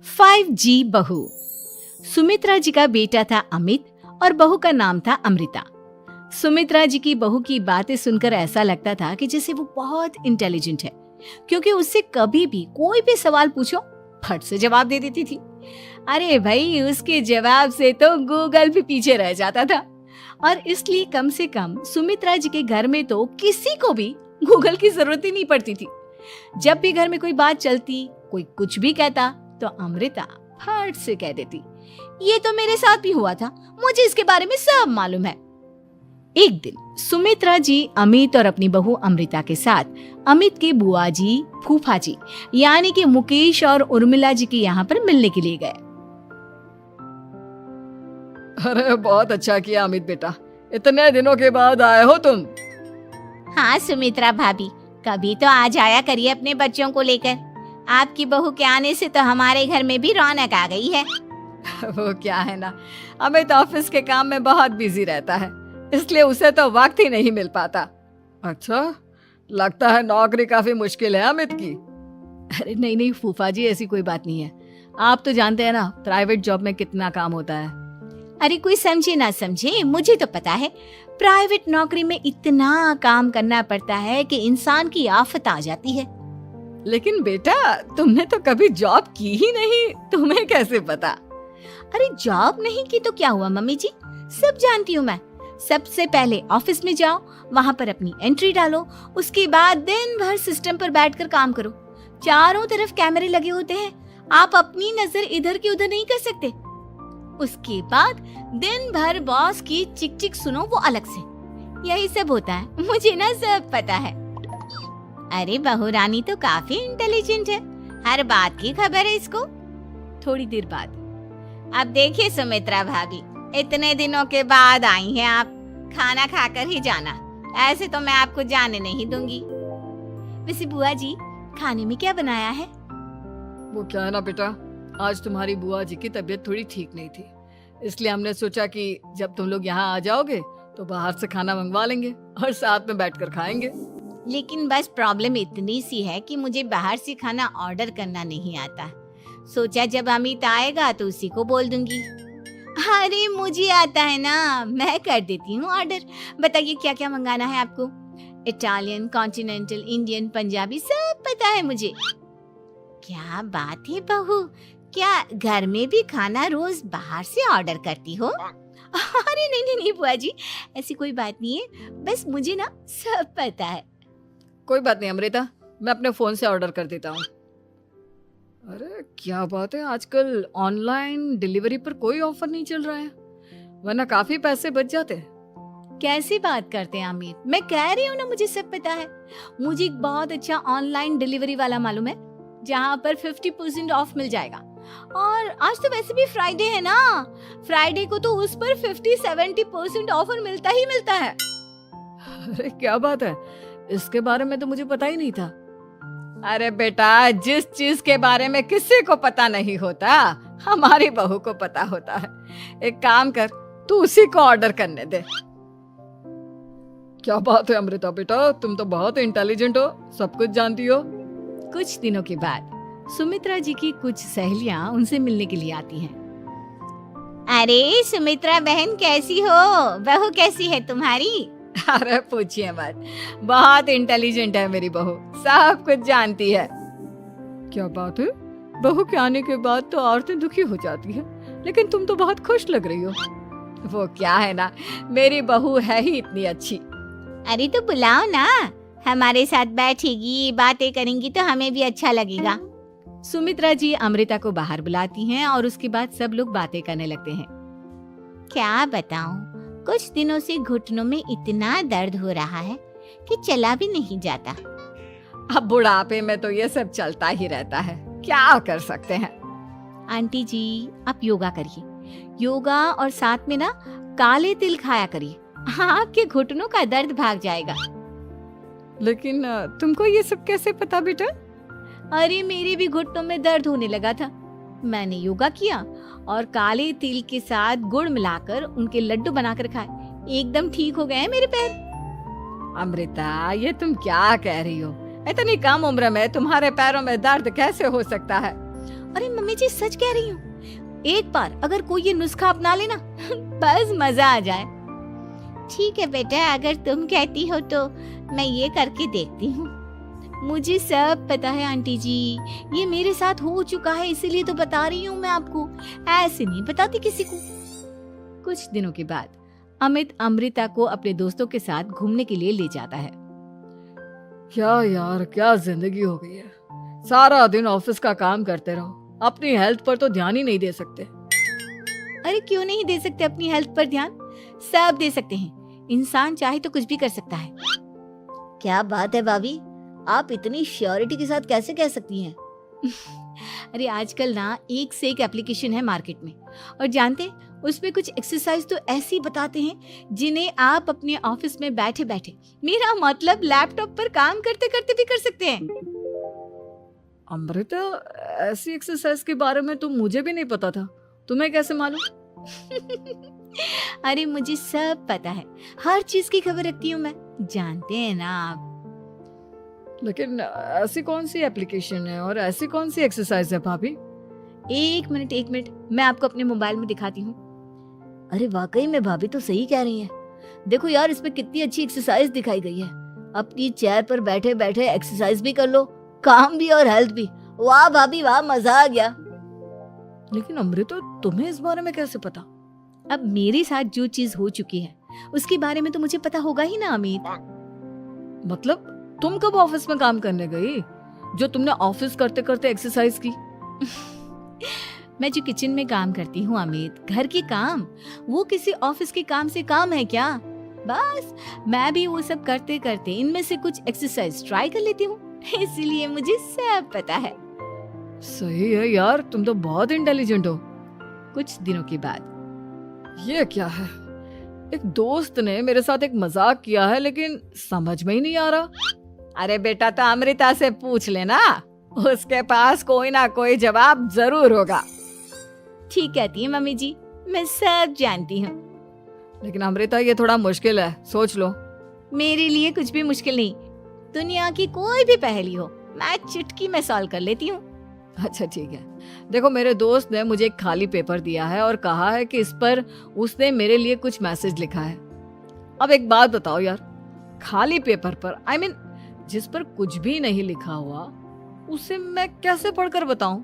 5G बहू। सुमित्रा जी का बेटा था अमित और बहू का नाम था अमृता। सुमित्रा जी की बहू की बातें सुनकर ऐसा लगता था कि जैसे वो बहुत इंटेलिजेंट है, क्योंकि उससे कभी भी कोई भी सवाल पूछो फट से जवाब दे देती थी। अरे भाई, उसके जवाब से तो गूगल भी पीछे रह जाता था। और इसलिए कम से कम सुमित्रा जी के घर में तो किसी को भी गूगल की जरूरत ही नहीं पड़ती थी। जब भी घर में कोई बात चलती, कोई कुछ भी कहता, तो अमृता फट से कह देती, ये तो मेरे साथ भी हुआ था, मुझे इसके बारे में सब मालूम है। एक दिन सुमित्रा जी अमित और अपनी बहू अमृता के साथ अमित के बुआ जी, फूफा जी यानी कि मुकेश और उर्मिला जी के यहाँ पर मिलने के लिए गए। अरे बहुत अच्छा किया अमित बेटा, इतने दिनों के बाद आए हो तुम। हाँ सुमित्रा भाभी, कभी तो आ जाया करिए अपने बच्चों को लेकर। आपकी बहू के आने से तो हमारे घर में भी रौनक आ गई है। वो क्या है ना, अमित ऑफिस के काम में बहुत बिजी रहता है, इसलिए उसे तो वक्त ही नहीं मिल पाता। अच्छा, लगता है नौकरी काफी मुश्किल है अमित की। अरे नहीं नहीं फूफा जी, ऐसी कोई बात नहीं है। आप तो जानते हैं ना प्राइवेट जॉब में कितना काम होता है। अरे कोई समझे ना समझे, मुझे तो पता है प्राइवेट नौकरी में इतना काम करना पड़ता है कि इंसान की आफत आ जाती है। लेकिन बेटा, तुमने तो कभी जॉब की ही नहीं, तुम्हें कैसे पता? अरे जॉब नहीं की तो क्या हुआ मम्मी जी, सब जानती हूँ मैं। सबसे पहले ऑफिस में जाओ, वहाँ पर अपनी एंट्री डालो, उसके बाद दिन भर सिस्टम पर बैठकर काम करो। चारों तरफ कैमरे लगे होते हैं, आप अपनी नजर इधर की उधर नहीं कर सकते। उसके बाद दिन भर बॉस की चिक चिक सुनो, वो अलग से। यही सब होता है, मुझे ना सब पता है। अरे बहू रानी तो काफी इंटेलिजेंट है, हर बात की खबर है इसको। थोड़ी देर बाद, अब देखिए सुमित्रा भाभी, इतने दिनों के बाद आई हैं आप, खाना खाकर ही जाना, ऐसे तो मैं आपको जाने नहीं दूंगी। वैसे बुआ जी, खाने में क्या बनाया है? वो क्या है ना बेटा, आज तुम्हारी बुआ जी की तबीयत थोड़ी ठीक नहीं थी, इसलिए हमने सोचा कि जब तुम लोग यहाँ आ जाओगे तो बाहर से खाना मंगवा लेंगे और साथ में बैठकर खाएंगे। लेकिन बस प्रॉब्लम इतनी सी है कि मुझे बाहर से खाना ऑर्डर करना नहीं आता। सोचा जब अमित आएगा तो उसी को बोल दूंगी। अरे मुझे आता है ना, मैं कर देती हूँ ऑर्डर। बताइए क्या क्या मंगाना है आपको? इटालियन, कॉन्टिनेंटल, इंडियन, पंजाबी, सब पता है मुझे। क्या बात है बहू, क्या घर में भी खाना रोज बाहर से ऑर्डर करती हो? अरे नहीं नहीं नहीं बुआ जी, ऐसी कोई बात नहीं है, बस मुझे ना सब पता है। कोई बात नहीं अमृता, मैं अपने फोन से ऑर्डर कर देता हूँ। अरे क्या बात है, आजकल ऑनलाइन डिलीवरी पर कोई ऑफर नहीं चल रहा है, वरना काफी पैसे बच जाते हैं। कैसी बात करते हैं अमित, मैं कह रही हूँ ना मुझे सब पता है। मुझे एक बहुत अच्छा ऑनलाइन डिलीवरी वाला मालूम है, जहाँ पर 50% ऑफ मिल जाएगा। और आज तो वैसे भी फ्राइडे है ना, फ्राइडे को तो उस पर 50-70% ऑफर मिलता ही मिलता है। अरे क्या बात है, इसके बारे में तो मुझे पता ही नहीं था। अरे बेटा, जिस चीज के बारे में किसी को पता नहीं होता, हमारी बहू को पता होता है। एक काम कर, तू उसी को ऑर्डर करने दे। क्या बात है अमृता बेटा, तुम तो बहुत इंटेलिजेंट हो, सब कुछ जानती हो। कुछ दिनों के बाद सुमित्रा जी की कुछ सहेलियां उनसे मिलने के लिए आती हैं। अरे सुमित्रा बहन कैसी हो, बहू कैसी है तुम्हारी? अरे पूछिए मत, बहुत इंटेलिजेंट है मेरी बहू, सब कुछ जानती है। क्या बात है, बहू के आने के बाद तो औरतें दुखी हो जाती है, लेकिन तुम तो बहुत खुश लग रही हो। वो क्या है ना, मेरी बहू है ही इतनी अच्छी। अरे तो बुलाओ ना, हमारे साथ बैठेगी, बातें करेंगी तो हमें भी अच्छा लगेगा। सुमित्रा जी अमृता को बाहर बुलाती हैं और उसके बाद सब लोग बातें करने लगते हैं। क्या बताऊं, कुछ दिनों से घुटनों में इतना दर्द हो रहा है कि चला भी नहीं जाता। अब बुढ़ापे में तो ये सब चलता ही रहता है, क्या कर सकते हैं। आंटी जी, आप योगा करिए, योगा और साथ में ना काले तिल खाया करिए, आपके घुटनों का दर्द भाग जाएगा। लेकिन तुमको ये सब कैसे पता बेटा? अरे मेरे भी घुटनों में दर्द होने लगा था, मैंने योगा किया और काले तिल के साथ गुड़ मिलाकर उनके लड्डू बनाकर खाए, एकदम ठीक हो गए हैं मेरे पैर। अमृता, ये तुम क्या कह रही हो? इतनी कम उम्र में तुम्हारे पैरों में दर्द कैसे हो सकता है? अरे मम्मी जी सच कह रही हूँ, एक बार अगर कोई ये नुस्खा अपना लेना बस मजा आ जाए। ठीक है बेटा, अगर तुम कहती हो तो मैं ये करके देखती हूँ। मुझे सब पता है आंटी जी, ये मेरे साथ हो चुका है, इसीलिए तो बता रही हूँ मैं आपको, ऐसे नहीं बताती किसी को। कुछ दिनों के बाद अमित अमृता को अपने दोस्तों के साथ घूमने के लिए ले जाता है। क्या यार, क्या जिंदगी हो गई है। सारा दिन ऑफिस का काम करते रहो, अपनी हेल्थ पर तो ध्यान ही नहीं दे सकते। अरे क्यों नहीं दे सकते अपनी हेल्थ पर ध्यान, सब दे सकते हैं। इंसान चाहे तो कुछ भी कर सकता है। क्या बात है भाभी, आप इतनी श्योरिटी के साथ कैसे कह सकती हैं? अरे आजकल ना एक से एक एप्लीकेशन है मार्केट में, और जानते उसमें कुछ एक्सरसाइज तो ऐसी बताते हैं जिन्हें आप अपने ऑफिस में बैठे बैठे, मेरा मतलब लैपटॉप पर काम करते करते भी कर सकते हैं। अमृता, ऐसी एक्सरसाइज के बारे में तो मुझे भी नहीं पता था, तुम्हें कैसे मालूम? अरे मुझे सब पता है, हर चीज की खबर रखती हूँ मैं, जानते हैं ना आप। लेकिन ऐसी कौन सी एप्लीकेशन है और ऐसी कौन सी एक्सरसाइज है भाभी? एक मिनट, मैं आपको अपने मोबाइल में दिखाती हूँ। अरे वाकई में भाभी तो सही कह रही हैं। देखो यार, इसमें कितनी अच्छी एक्सरसाइज दिखाई गई है। अपनी चेयर पर बैठे बैठे एक्सरसाइज भी कर लो, काम भी और हेल्थ भी। वाह भाभी वाह, मजा आ गया। लेकिन अमृता, तुम्हें इस बारे में कैसे पता? अब मेरे साथ जो चीज हो चुकी है उसके बारे में तो मुझे पता होगा ही ना अमित। मतलब तुम कब ऑफिस में काम करने गई जो तुमने ऑफिस करते करते एक्सरसाइज की? मैं जो किचन में काम करती हूँ अमित, घर के काम, वो किसी ऑफिस के काम से काम है क्या? बस मैं भी वो सब करते करते इनमें से कुछ एक्सरसाइज ट्राई कर लेती हूँ, इसीलिए मुझे सब पता है। सही है यार, तुम तो बहुत इंटेलिजेंट हो। कुछ दिनों के बाद ये क्या है, एक दोस्त ने मेरे साथ एक मजाक किया है लेकिन समझ में ही नहीं आ रहा। अरे बेटा, तो अमृता से पूछ लेना, उसके पास कोई ना कोई जवाब जरूर होगा। ठीक कहती है मम्मी जी, मैं सब जानती हूँ। लेकिन अमृता, ये थोड़ा मुश्किल है, सोच लो। मेरे लिए कुछ भी मुश्किल नहीं, दुनिया की कोई भी पहेली हो मैं चुटकी में सॉल्व कर लेती हूँ। अच्छा ठीक है, देखो मेरे दोस्त ने मुझे एक खाली पेपर दिया है और कहा है कि इस पर उसने मेरे लिए कुछ मैसेज लिखा है। अब एक बात बताओ यार, खाली पेपर पर, I mean, जिस पर कुछ भी नहीं लिखा हुआ, उसे मैं कैसे पढ़कर बताऊं?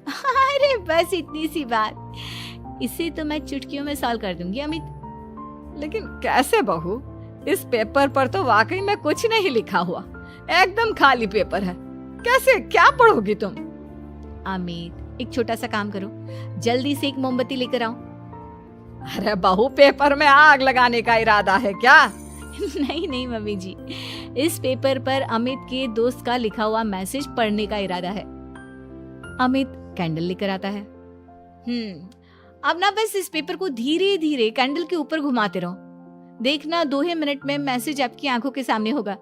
अरे बस इतनी सी बात, इसे तो मैं चुटकियों में सॉल्व कर दूंगी अमित। लेकिन कैसे बहू, इस पेपर पर तो वाकई में कुछ नहीं लिखा हुआ, एकदम खाली पेपर है, कैसे, क्या पढ़ोगी तुम? अमित, एक छोटा सा काम करो, जल्दी से एक मोमबत्ती लेकर आओ। अरे बहू, पेपर में आग लगाने का इरादा है क्या? नहीं मम्मी जी, इस पेपर पर अमित के दोस्त का लिखा हुआ मैसेज पढ़ने का इरादा है। अमित कैंडल लेकर आता है। अब ना बस इस पेपर को धीरे धीरे कैंडल के ऊपर घुमाते रहो, देखना 2 ही मिनट में मैसेज आपकी आंखों के सामने होगा।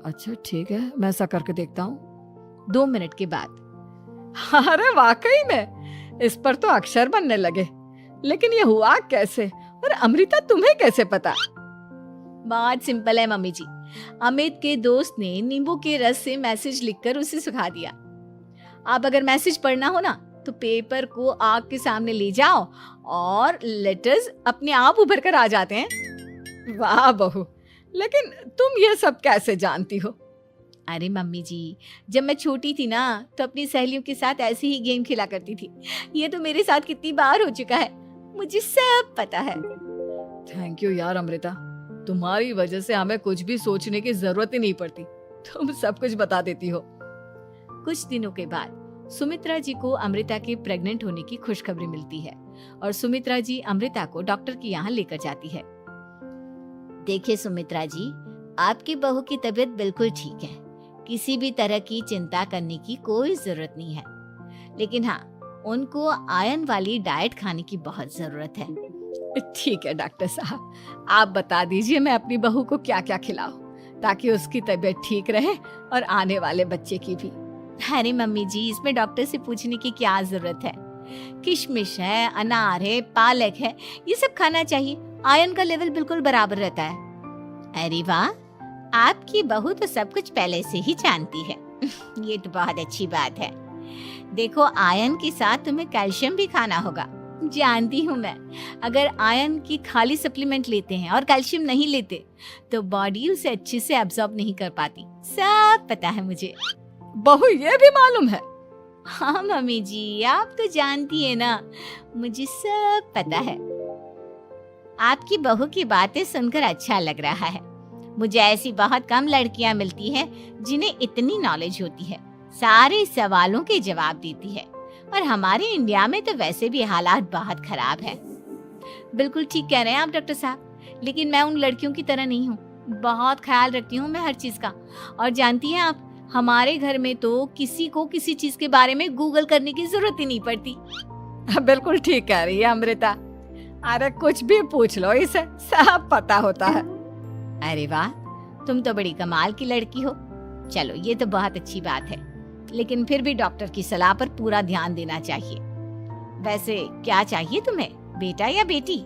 अच्छा ठीक है, मैं ऐसा करके देखता हूँ। 2 मिनट के बाद, अरे वाकई में इस पर तो अक्षर बनने लगे, लेकिन ये हुआ कैसे? और अमृता, तुम्हें कैसे पता? बहुत सिंपल है मम्मी जी, अमित के दोस्त ने नींबू के रस से मैसेज लिखकर उसे सुखा दिया। आप अगर मैसेज पढ़ना हो ना तो पेपर को आग के सामने ले जाओ और लेटर्स अपने आप उभर कर आ जाते हैं। वाह बहू, लेकिन तुम ये सब कैसे जानती हो? अरे मम्मी जी, जब मैं छोटी थी ना तो अपनी सहेलियों के साथ ऐसे ही गेम खेला करती थी। ये तो मेरे साथ कितनी बार हो चुका है, मुझे सब पता है। थैंक यू यार अमृता, तुम्हारी वजह से हमें कुछ भी सोचने की जरूरत ही नहीं पड़ती, तुम सब कुछ बता देती हो। कुछ दिनों के बाद सुमित्रा जी को अमृता के प्रेग्नेंट होने की खुशखबरी मिलती है और सुमित्रा जी अमृता को डॉक्टर के यहाँ लेकर जाती है। देखिए सुमित्रा जी, आपकी बहू की तबीयत बिल्कुल ठीक है, किसी भी तरह की चिंता करने की कोई जरूरत नहीं है, लेकिन हाँ, उनको आयरन वाली डाइट खाने की बहुत जरूरत है। ठीक है डॉक्टर साहब, आप बता दीजिए मैं अपनी बहू को क्या क्या खिलाऊं ताकि उसकी तबीयत ठीक रहे और आने वाले बच्चे की भी। अरे मम्मी जी, इसमें डॉक्टर से पूछने की क्या जरूरत है, किशमिश है, अनार है, पालक है, ये सब खाना चाहिए, आयरन का लेवल बिल्कुल बराबर रहता है। अरे वाह, आपकी बहू तो सब कुछ पहले से ही जानती है। ये तो बहुत अच्छी बात है। देखो, आयरन के साथ तुम्हें कैल्शियम भी खाना होगा। जानती हूँ मैं, अगर आयरन की खाली सप्लीमेंट लेते हैं और कैल्शियम नहीं लेते तो बॉडी उसे अच्छे से एब्जॉर्ब नहीं कर पाती। सब पता है मुझे। बहू ये भी मालूम है? हाँ मम्मी जी, आप तो जानती है ना, मुझे सब पता है। आपकी बहू की बातें सुनकर अच्छा लग रहा है। मुझे ऐसी बहुत कम लड़कियां मिलती हैं जिन्हें इतनी नॉलेज होती है, सारे सवालों के जवाब देती है। और हमारे इंडिया में तो वैसे भी हालात बहुत खराब है। बिल्कुल ठीक कह रहे हैं आप डॉक्टर साहब, लेकिन मैं उन लड़कियों की तरह नहीं हूँ। बहुत ख्याल रखती हूँ मैं हर चीज का। और जानती हैं आप, हमारे घर में तो किसी को किसी चीज के बारे में गूगल करने की जरूरत ही नहीं पड़ती। बिल्कुल ठीक कह रही है अमृता। अरे कुछ भी पूछ लो, इसे सब पता होता है। अरे वाह, तुम तो बड़ी कमाल की लड़की हो। चलो, ये तो बहुत अच्छी बात है, लेकिन फिर भी डॉक्टर की सलाह पर पूरा ध्यान देना चाहिए। वैसे क्या चाहिए तुम्हें, बेटा या बेटी?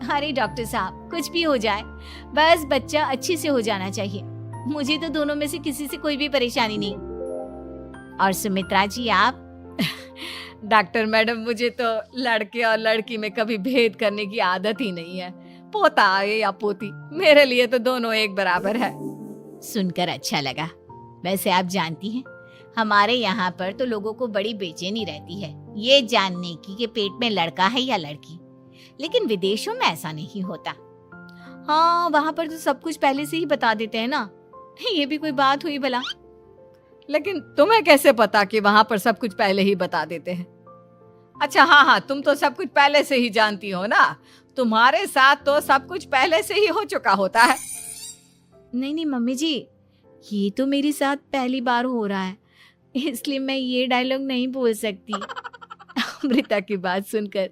अरे डॉक्टर साहब, कुछ भी हो जाए, बस बच्चा अच्छे से हो जाना चाहिए। मुझे तो दोनों में से किसी से कोई भी परेशानी नहीं। और सुमित्रा जी, आप? डॉक्टर मैडम, मुझे तो लड़के और लड़की में कभी भेद करने की आदत ही नहीं है। पोता आए या पोती, मेरे लिए तो दोनों एक बराबर है। सुनकर अच्छा लगा। वैसे आप जानती हैं, हमारे यहाँ पर तो लोगों को बड़ी बेचैनी रहती है ये जानने की कि पेट में लड़का है या लड़की, लेकिन विदेशों में ऐसा नहीं होता। हाँ, वहाँ पर तो सब कुछ पहले से ही बता देते हैं ना। ये भी कोई बात हुई भला? लेकिन तुम्हें कैसे पता कि वहां पर सब कुछ पहले ही बता देते हैं? अच्छा, हाँ, तुम तो सब कुछ पहले से ही जानती हो ना। तुम्हारे साथ तो सब कुछ पहले से ही हो चुका होता है। नहीं मम्मी जी, ये तो मेरे साथ पहली बार हो रहा है, इसलिए मैं ये डायलॉग नहीं बोल सकती। अमृता की बात सुनकर